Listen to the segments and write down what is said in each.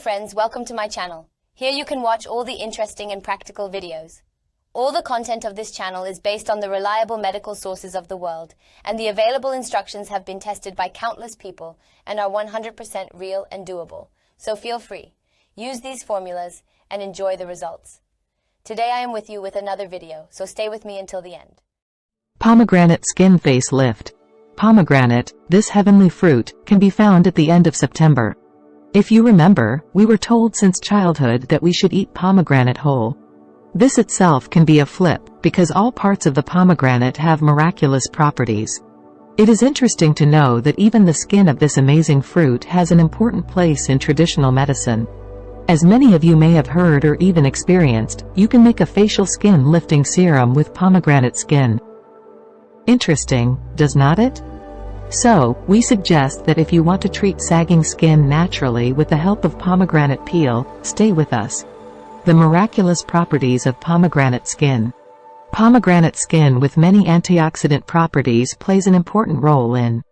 friends, welcome to my channel. Here you can watch all the interesting and practical videos. All the content of this channel is based on the reliable medical sources of the world, and the available instructions have been tested by countless people and are 100% real and doable. So feel free, use these formulas, and enjoy the results. Today I am with you with another video, so stay with me until the end. Pomegranate Skin Facelift. Pomegranate, this heavenly fruit, can be found at the end of September. If you remember, we were told since childhood that we should eat pomegranate whole. This itself can be a flip, because all parts of the pomegranate have miraculous properties. It is interesting to know that even the skin of this amazing fruit has an important place in traditional medicine. As many of you may have heard or even experienced, you can make a facial skin lifting serum with pomegranate skin. Interesting, does not it? So, we suggest that if you want to treat sagging skin naturally with the help of pomegranate peel, stay with us. The miraculous properties of pomegranate skin. Pomegranate skin with many antioxidant properties plays an important role in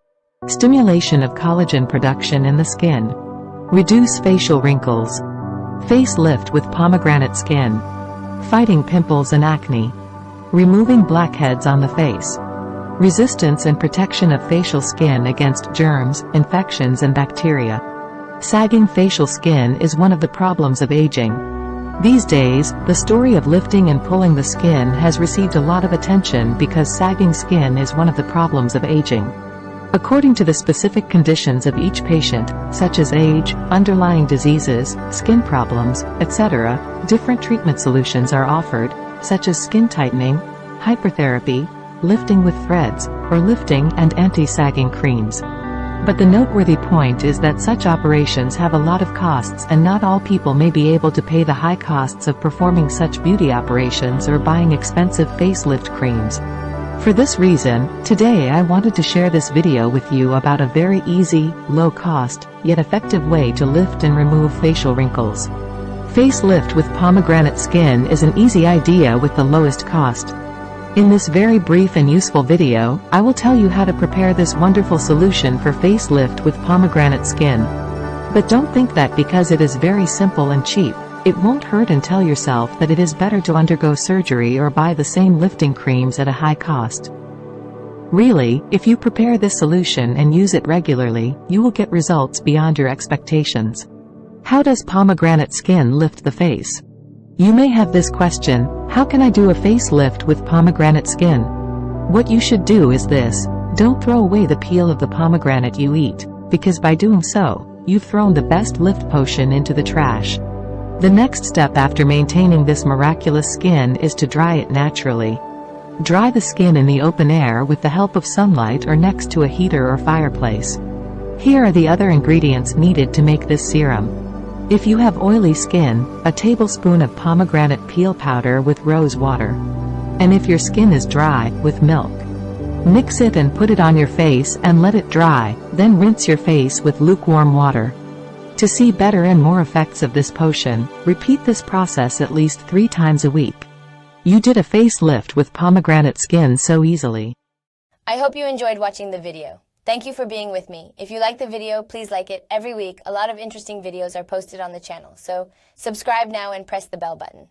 stimulation of collagen production in the skin, reduce facial wrinkles, face lift with pomegranate skin, fighting pimples and acne, removing blackheads on the face, resistance and protection of facial skin against germs, infections and bacteria. Sagging facial skin is one of the problems of aging. These days, the story of lifting and pulling the skin has received a lot of attention because sagging skin is one of the problems of aging. According to the specific conditions of each patient, such as age, underlying diseases, skin problems, etc., different treatment solutions are offered, such as skin tightening, hypertherapy, lifting with threads, or lifting and anti-sagging creams. But the noteworthy point is that such operations have a lot of costs and not all people may be able to pay the high costs of performing such beauty operations or buying expensive facelift creams. For this reason, today I wanted to share this video with you about a very easy, low-cost, yet effective way to lift and remove facial wrinkles. Facelift with pomegranate skin is an easy idea with the lowest cost. In this very brief and useful video, I will tell you how to prepare this wonderful solution for facelift with pomegranate skin. But don't think that because it is very simple and cheap, it won't hurt, and tell yourself that it is better to undergo surgery or buy the same lifting creams at a high cost. Really, if you prepare this solution and use it regularly, you will get results beyond your expectations. How does pomegranate skin lift the face? You may have this question: how can I do a facelift with pomegranate skin? What you should do is this: don't throw away the peel of the pomegranate you eat, because by doing so, you've thrown the best lift potion into the trash. The next step after maintaining this miraculous skin is to dry it naturally. Dry the skin in the open air with the help of sunlight or next to a heater or fireplace. Here are the other ingredients needed to make this serum. If you have oily skin, a tablespoon of pomegranate peel powder with rose water. And if your skin is dry, with milk. Mix it and put it on your face and let it dry, then rinse your face with lukewarm water. To see better and more effects of this potion, repeat this process at least 3 times a week. You did a facelift with pomegranate skin so easily. I hope you enjoyed watching the video. Thank you for being with me. If you like the video, please like it. Every week, a lot of interesting videos are posted on the channel, so subscribe now and press the bell button.